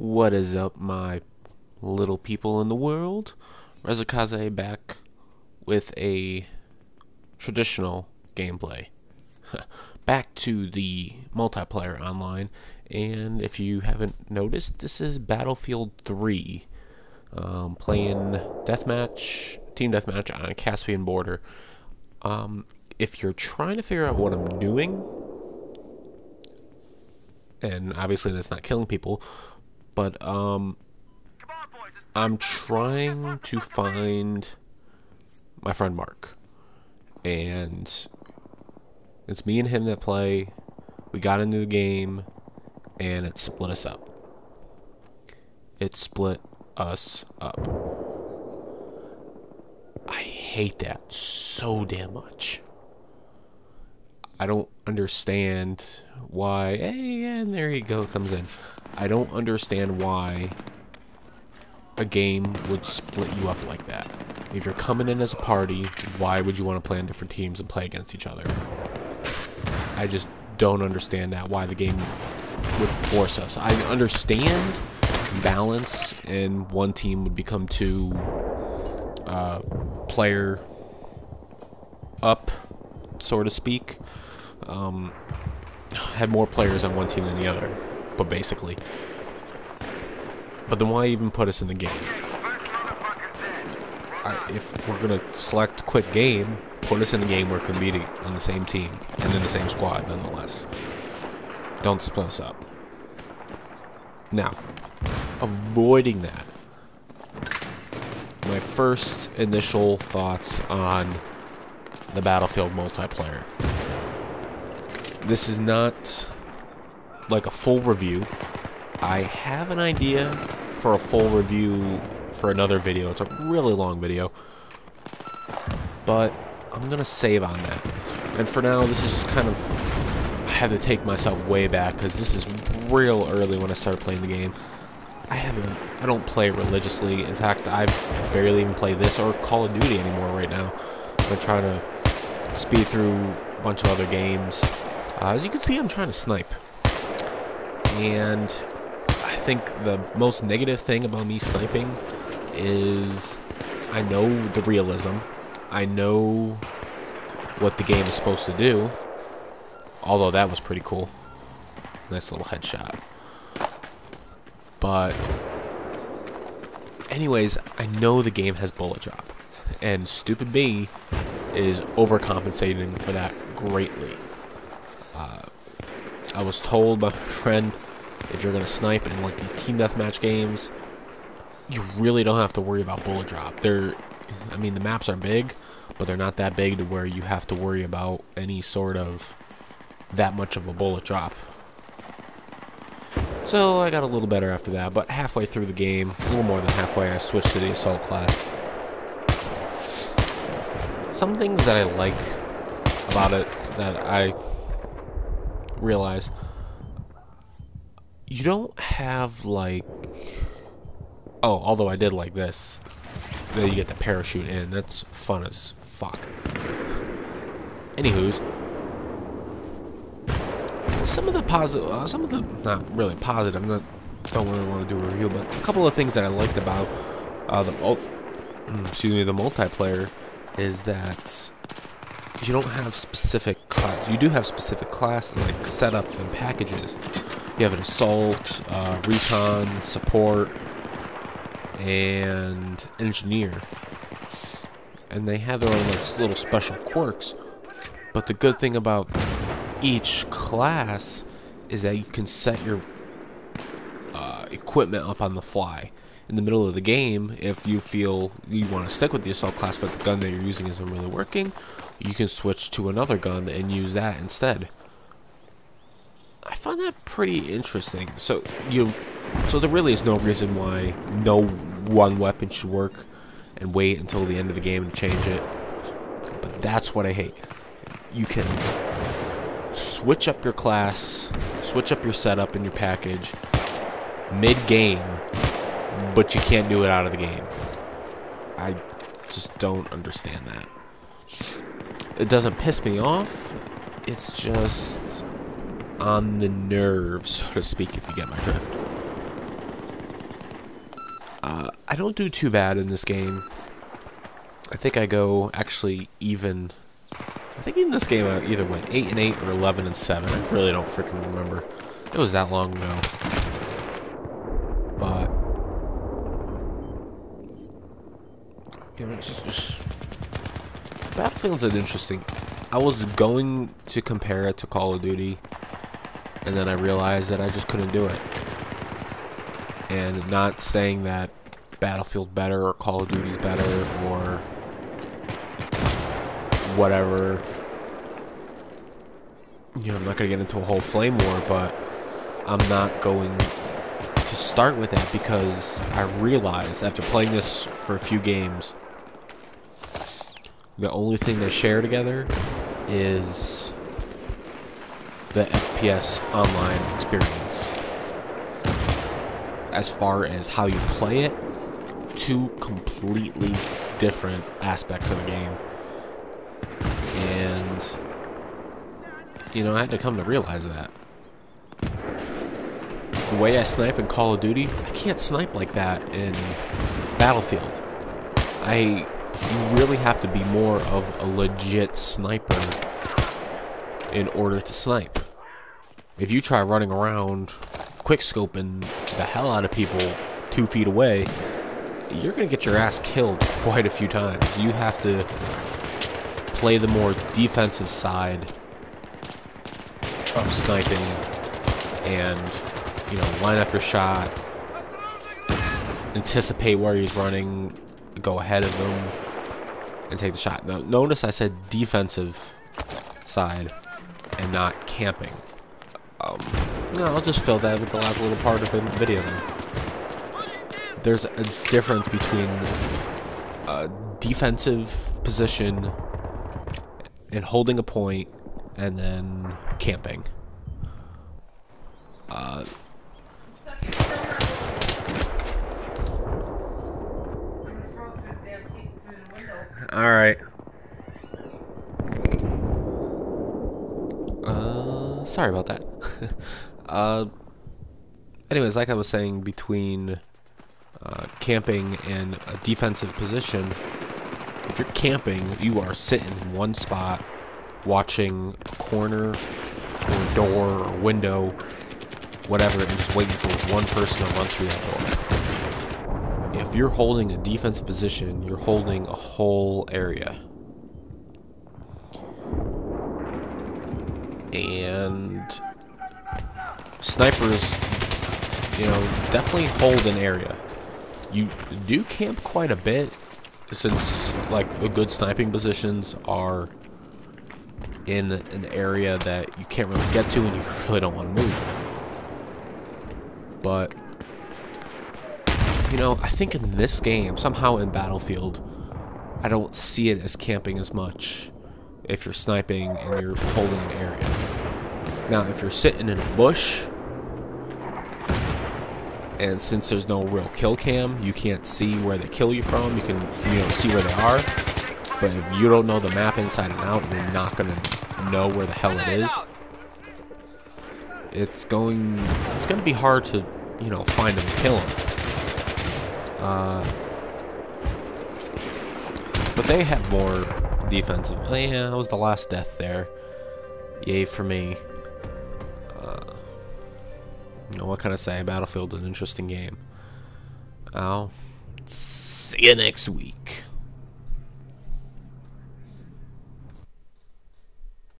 What is up, my little people in the world? Reza-Kaze back with a traditional gameplay. Back to the multiplayer online, and if you haven't noticed, this is Battlefield 3. Playing team deathmatch on a Caspian border. If you're trying to figure out what I'm doing, and obviously that's not killing people, but I'm trying to find my friend Mark, and it's me and him that play. We got into the game, and it split us up. I hate that so damn much. I don't understand why. Hey, and there you go, it comes in. I don't understand why a game would split you up like that. If you're coming in as a party, why would you want to play on different teams and play against each other? I just don't understand that, why the game would force us. I understand balance, and one team would become two player up, so to speak. Had more players on one team than the other, but basically. But then why even put us in the game? If we're gonna select quick game, put us in the game where it can be on the same team and in the same squad, nonetheless. Don't split us up. Now, avoiding that, my first initial thoughts on the Battlefield multiplayer. This is not like a full review. I have an idea for a full review for another video. It's a really long video, but I'm gonna save on that. And for now, this is just kind of, I have to take myself way back because this is real early when I started playing the game. I don't play religiously. In fact, I barely even play this or Call of Duty anymore right now. I'm trying to speed through a bunch of other games. As you can see, I'm trying to snipe. And I think the most negative thing about me sniping is I know the realism. I know what the game is supposed to do. Although that was pretty cool. Nice little headshot. But anyways, I know the game has bullet drop. And stupid me is overcompensating for that greatly. I was told by my friend, if you're going to snipe in like these team deathmatch games, you really don't have to worry about bullet drop. The maps are big, but they're not that big to where you have to worry about any sort of that much of a bullet drop. So I got a little better after that, but halfway through the game, a little more than halfway, I switched to the assault class. Some things that I like about it that I realize, you don't have like, although I did like this, that you get to parachute in. That's fun as fuck. Anywho's, some of the not really positive, don't really want to do a review, but a couple of things that I liked about the multiplayer is that you don't have specific class. You do have specific classes like setups and packages. You have an assault, recon, support, and engineer, and they have their own like little special quirks. But the good thing about each class is that you can set your equipment up on the fly in the middle of the game. If you feel you want to stick with the assault class but the gun that you're using isn't really working, you can switch to another gun and use that instead. I find that pretty interesting. So there really is no reason why no one weapon should work and wait until the end of the game to change it. But that's what I hate. You can switch up your class, switch up your setup and your package mid-game, but you can't do it out of the game. I just don't understand that. It doesn't piss me off. It's just on the nerves, so to speak, if you get my drift. I don't do too bad in this game. I think I go actually even. I think in this game I either went 8-8 or 11-7. I really don't freaking remember. It was that long ago. But you know, just Battlefield's an interesting. I was going to compare it to Call of Duty, and then I realized that I just couldn't do it. And not saying that Battlefield better or Call of Duty's better or whatever. You know, I'm not going to get into a whole flame war, but I'm not going to start with that because I realized after playing this for a few games, the only thing they share together is the FPS online experience. As far as how you play it, two completely different aspects of the game. And, you know, I had to come to realize that. The way I snipe in Call of Duty, I can't snipe like that in Battlefield. You really have to be more of a legit sniper in order to snipe. If you try running around quickscoping the hell out of people 2 feet away, you're going to get your ass killed quite a few times. You have to play the more defensive side of sniping and, you know, line up your shot, anticipate where he's running, go ahead of him, and take the shot. Now, notice I said defensive side and not camping. No, I'll just fill that with the last little part of the video then. There's a difference between a defensive position and holding a point and then camping. Alright. Sorry about that. Anyways, like I was saying, between camping and a defensive position, if you're camping, you are sitting in one spot, watching a corner, or a door, or window, whatever, and just waiting for one person to run through that door. If you're holding a defensive position, you're holding a whole area. And snipers, you know, definitely hold an area. You do camp quite a bit, since like the good sniping positions are in an area that you can't really get to and you really don't want to move. But you know, I think in this game, somehow in Battlefield, I don't see it as camping as much if you're sniping and you're holding an area. Now, if you're sitting in a bush, and since there's no real kill cam, you can't see where they kill you from. You can, you know, see where they are. But if you don't know the map inside and out, you're not gonna know where the hell it is. It's gonna be hard to, you know, find them and kill them. But they have more defensive. Oh, yeah, that was the last death there. Yay for me. You know, what can I say? Battlefield's an interesting game. I'll see you next week.